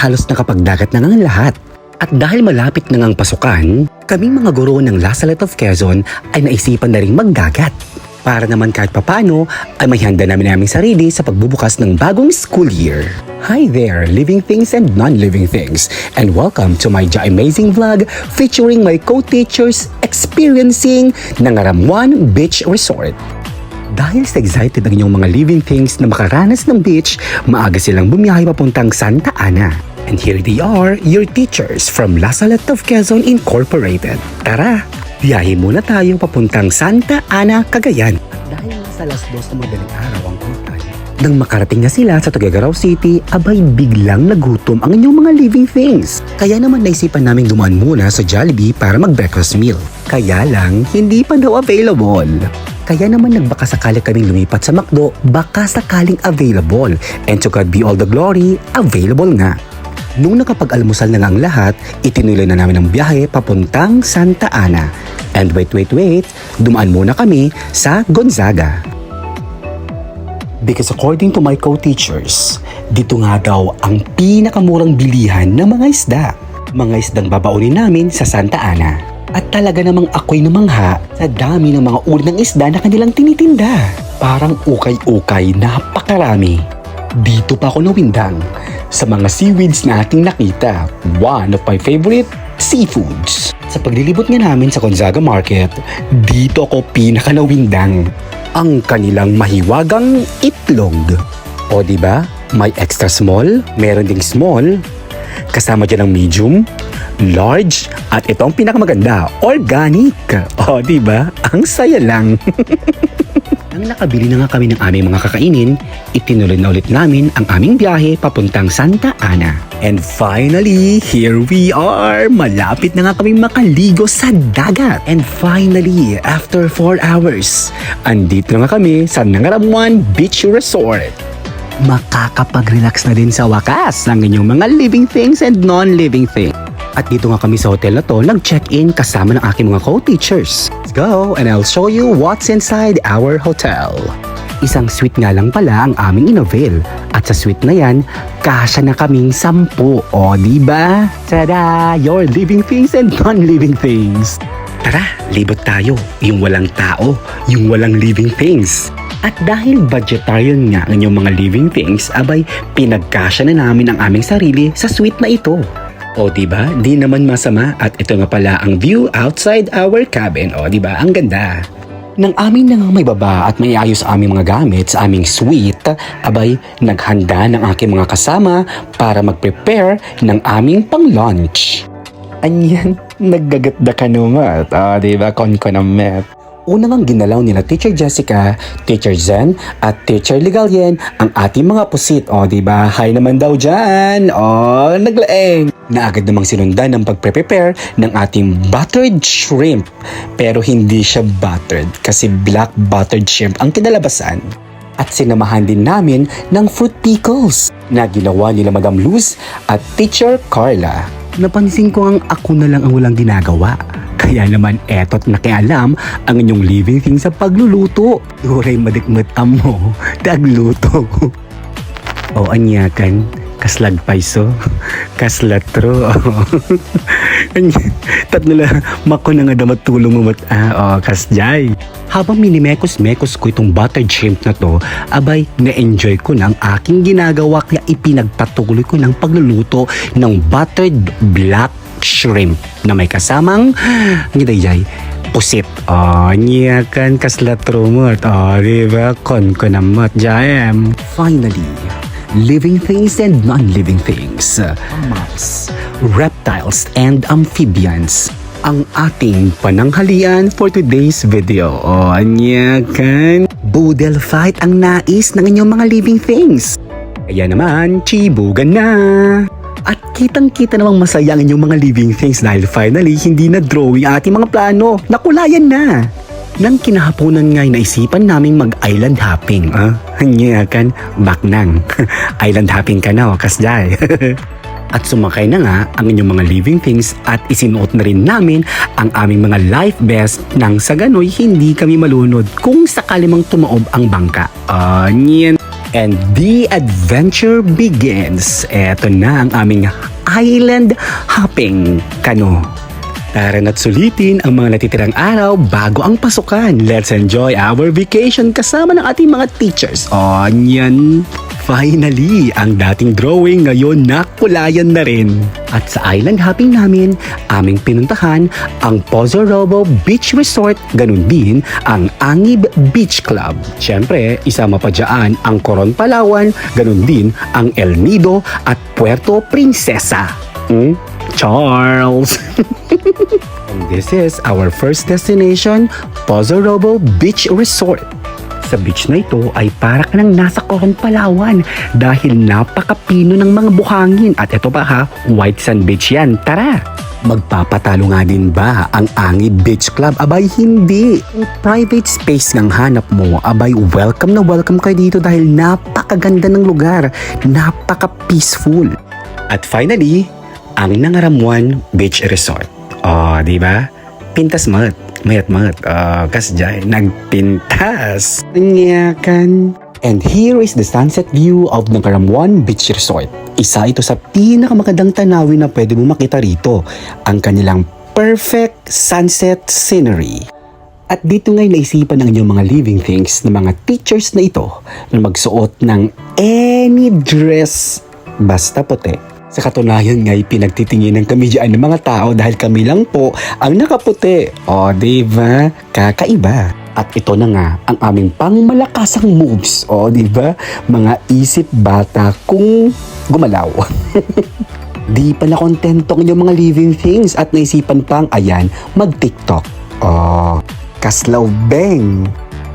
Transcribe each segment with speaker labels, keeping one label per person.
Speaker 1: halos nakapagdagat na ngang lahat. At dahil malapit na ngang pasukan, kaming mga guro ng La Salette of Quezon ay naisipan na ring magdagat. Para naman kahit papano ay may handa namin naming sarili sa pagbubukas ng bagong school year. Hi there, living things and non-living things, and welcome to my amazing vlog featuring my co-teachers experiencing Nangaramwan Beach Resort. Dahil sa excited ang inyong mga living things na makaranas ng beach, maaga silang bumiyahe papuntang Santa Ana. And here they are, your teachers from La Salette of Quezon Incorporated. Tara, biyahe muna tayo papuntang Santa Ana, Cagayan. At dahil nasa alas 2 na madaling araw ang kutan, nang makarating na sila sa Tuguegarao City, abay biglang nagutom ang inyong mga living things. Kaya naman naisipan namin dumaan muna sa Jollibee para mag-breakfast meal. Kaya lang, hindi pa daw available. Kaya naman nagbaka sakali kaming lumipat sa McDo, baka sakaling available. And to God be all the glory, available nga. Nung nakapag-almusal na nga ang lahat, itinuloy na namin ang biyahe papuntang Santa Ana. And wait, dumaan muna kami sa Gonzaga. Because according to my co-teachers, dito nga daw ang pinakamurang bilihan ng mga isda. Mga isdang babaunin namin sa Santa Ana. At talaga namang ako'y namangha sa dami ng mga uri ng isda na kanilang tinitinda. Parang ukay-ukay, napakarami. Dito pa ako nawindang sa mga seaweeds na ating nakita. One of my favorite seafoods. Sa paglilibot nga namin sa Gonzaga Market, dito ako pinakanawindang. Ang kanilang mahiwagang itlog. O diba? May extra small, meron ding small, kasama dyan ang medium, large, at ito ang pinakamaganda, organic. O diba? Ang saya lang. Nang nakabili na nga kami ng aming mga kakainin, itinuloy na ulit namin ang aming biyahe papuntang Santa Ana. And finally, here we are! Malapit na nga kami makaligo sa dagat. And finally, after 4 hours, andito na nga kami sa Nangaramwan Beach Resort. Makakapag-relax na din sa wakas ng inyong mga living things and non-living things. At dito nga kami sa hotel na to, nag-check-in kasama ng aking mga co-teachers. Let's go and I'll show you what's inside our hotel. Isang suite nga lang pala ang aming inavail. At sa suite na yan, kasya na kaming 10. O diba? Tada! Your living things and non-living things. Tara, libot tayo. Yung walang tao, yung walang living things. At dahil vegetarian nga ang inyong mga living things, abay pinagkasya na namin ang aming sarili sa suite na ito. O diba, di naman masama at ito nga pala ang view outside our cabin. O diba, ang ganda. Nang amin na nga may baba at may ayos aming mga gamit sa aming suite, abay naghanda ng aking mga kasama para mag-prepare ng aming pang-lunch. Anyan, naggagatda ka naman. O diba, kon-konamet. Una ngang ginalaw nila Teacher Jessica, Teacher Zen, at Teacher Ligalien ang ating mga pusit. O diba, hi naman daw dyan. O, naglaeng. Naagad namang sinundan ng pagpre-prepare ng ating buttered shrimp. Pero hindi siya buttered kasi black buttered shrimp ang kinalabasan. At sinamahan din namin ng fruit pickles na ginawa nila Madam Luz at Teacher Carla. Napansin ko ang ako na lang ang walang ginagawa. Kaya naman eto't nakialam ang inyong living things sa pagluluto. Duray madikmatam mo, tagluto. O anyakan, kaslagpayso, kaslatro. Tatlo lang, mako na nga damat tulong mo kasjay. Habang minimekos-mekos ko itong buttered shrimp na to, abay na-enjoy ko ng aking ginagawa kaya ipinagpatuloy ko ng pagluluto ng buttered black shrimp na may kasamang pusit. Niya kan kaslatro mo. Diba? Kon-konamat jayem. Finally, living things and non-living things. Mammals, reptiles, and amphibians. Ang ating pananghalian for today's video. Niya kan boodle fight ang nais ng inyong mga living things. Kaya naman, chibugan na! At kitang-kita namang masaya ang inyong mga living things dahil finally hindi na drawing ating mga plano. Nakulayan na! Nang kinahaponan nga'y naisipan naming mag-island hopping. Hanya kan, back nang. Island hopping ka na, kasjay. At sumakay na nga ang inyong mga living things at isinuot na rin namin ang aming mga life vest nang sa gano'y hindi kami malunod kung sakali mang tumaob ang bangka. Niyan. And the adventure begins. Eto na ang aming island hopping kano. Tara na't sulitin ang mga natitirang araw bago ang pasukan. Let's enjoy our vacation kasama ng ating mga teachers. O, yan. Finally, ang dating drawing ngayon nakulayan na rin. At sa island hopping namin, aming pinuntahan ang Pozorobo Beach Resort, ganun din ang Angib Beach Club. Siyempre, isama pa dyan ang Coron Palawan, ganun din ang El Nido at Puerto Princesa. Charles! And this is our first destination, Pozorobo Beach Resort. Sa beach na ito ay para ka nang nasa Coron Palawan dahil napakapino ng mga buhangin. At ito pa ha, white sand beach yan. Tara! Magpapatalo nga din ba ang Angib Beach Club? Abay hindi! Kung private space ng hanap mo, abay welcome na welcome kayo dito dahil napakaganda ng lugar. Napaka-peaceful. At finally, ang Nangaramuan Beach Resort. Oh, di ba? Pintas mayat. Kas dyan, nagpintas. Nanyakan. And here is the sunset view of Nangaramuan Beach Resort. Isa ito sa pinakamagandang tanawin na pwede mo makita rito. Ang kanilang perfect sunset scenery. At dito ngay naisipan ng inyong mga living things ng mga teachers na ito na magsuot ng any dress basta puti. Sa katunayan nga'y pinagtitinginan kami dyan ng mga tao dahil kami lang po ang nakaputi. O, diba? Kakaiba. At ito na nga ang aming pangmalakasang moves. O, diba? Mga isip bata kung gumalaw. Di pa na kontento ang inyong mga living things at naisipan pang, ayan, mag-TikTok. O, kaslaw beng.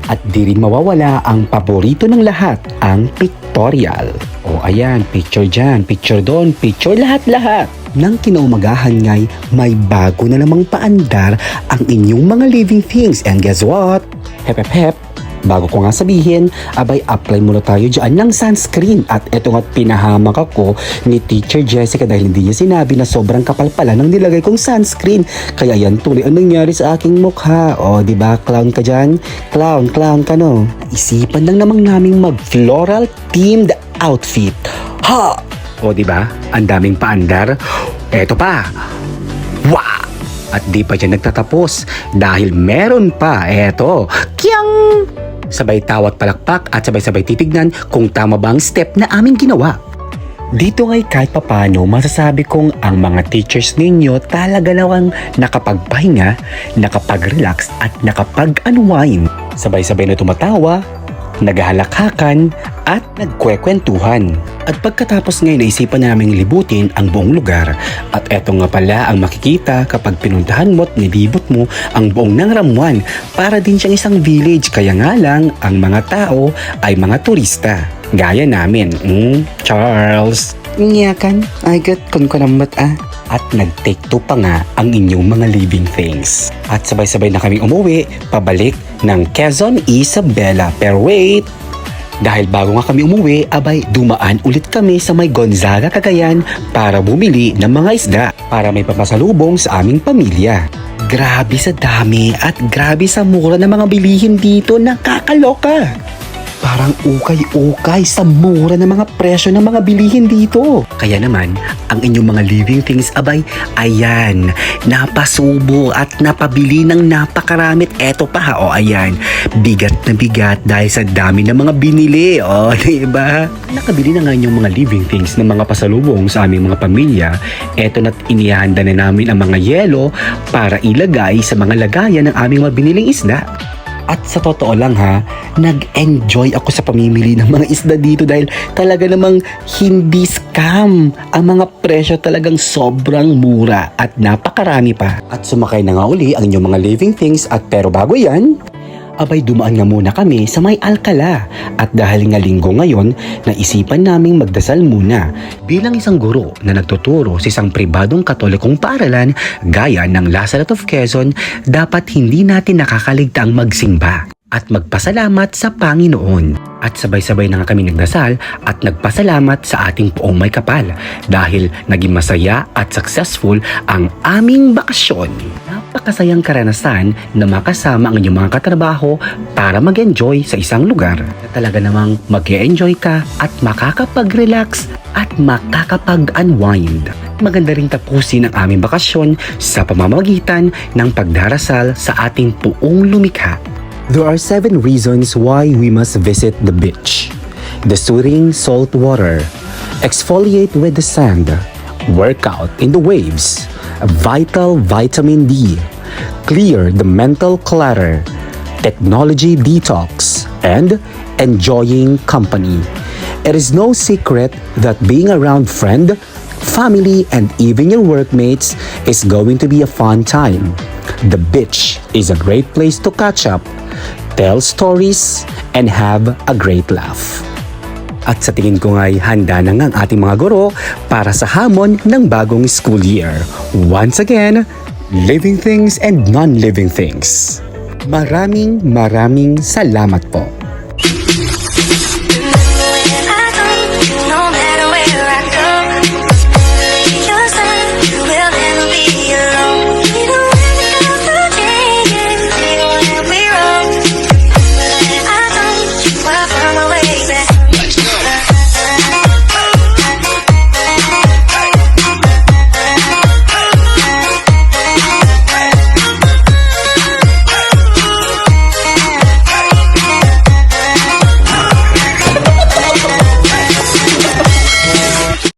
Speaker 1: At di rin mawawala ang paborito ng lahat, ang pictorial. O ayan, picture dyan, picture doon, picture lahat-lahat. Nang kinaumagahan nga'y may bago na namang paandar ang inyong mga living things. And guess what? Hep. Bago ko nga sabihin, abay apply muna tayo dyan ng sunscreen. At eto nga't pinahamak ako ni Teacher Jessica dahil hindi niya sinabi na sobrang kapal pala ng nilagay kong sunscreen. Kaya yan tuloy ang nangyari sa aking mukha. O, diba? Clown ka dyan? Clown ka no? Isipan lang namang naming mag-floral themed outfit. Ha! O, diba? Ang daming paandar. Eto pa. Wow! At di pa dyan nagtatapos dahil meron pa. Eto. Kiyang! Sabay tawat palakpak at sabay-sabay titignan kung tama ba ang step na aming ginawa. Dito ngay kahit papano masasabi kong ang mga teachers ninyo talaga nawang nakapagpahinga, nakapag-relax at nakapag-unwind. Sabay-sabay na tumatawa, naghahalakhakan at nagkwekwentuhan. At pagkatapos ngayon naisipan naming libutin ang buong lugar. At eto nga pala ang makikita kapag pinuntahan mo at nilibot mo ang buong Nangaramuan. Para din siyang isang village, kaya nga lang ang mga tao ay mga turista. Gaya namin, Charles. Ngiyakan, agat kun ko namat At nag-take two pa nga ang inyong mga living things. At sabay-sabay na kami umuwi, pabalik ng Quezon Isabela. Pero wait! Dahil bago nga kami umuwi, abay dumaan ulit kami sa may Gonzaga, Cagayan para bumili ng mga isda para may papasalubong sa aming pamilya. Grabe sa dami at grabe sa mura ng mga bilihin dito, nakakaloka. Parang ukay-ukay sa mura ng mga presyo ng mga bilihin dito. Kaya naman, ang inyong mga living things, abay, ayan, napasubo at napabili ng napakaramit. Eto pa ha, o ayan, bigat na bigat dahil sa dami ng mga binili. O, diba? Nakabili na nga inyong mga living things ng mga pasalubong sa aming mga pamilya. Eto na't inihanda na namin ang mga yelo para ilagay sa mga lagayan ng aming mga biniling isda. At sa totoo lang ha, nag-enjoy ako sa pamimili ng mga isda dito dahil talaga namang hindi scam. Ang mga presyo talagang sobrang mura at napakarami pa. At sumakay na nga uli ang inyong mga living things at pero bago yan, abay dumaan nga muna kami sa may Alcala. At dahil nga linggo ngayon, naisipan naming magdasal muna. Bilang isang guro na nagtuturo sa isang pribadong katolikong paaralan gaya ng Lazaret of Quezon, dapat hindi natin nakakaligtaang magsimba at magpasalamat sa Panginoon. At sabay-sabay na nga kami nagdasal at nagpasalamat sa ating Poong May Kapal dahil naging masaya at successful ang aming bakasyon. napakasayang karanasan na makasama ang inyong mga katrabaho para mag-enjoy sa isang lugar na talaga namang mag-enjoy ka at makakapag-relax at makakapag-unwind. Maganda rin tapusin ang aming bakasyon sa pamamagitan ng pagdarasal sa ating puong lumikha. There are 7 reasons why we must visit the beach. The soothing salt water, exfoliate with the sand, workout in the waves, vital vitamin D, clear the mental clutter, technology detox, and enjoying company. It is no secret that being around friend, family, and even your workmates is going to be a fun time. The beach is a great place to catch up, tell stories, and have a great laugh. At sa tingin ko nga'y handa na nga ang ating mga guro para sa hamon ng bagong school year. Once again, living things and non-living things. Maraming salamat po.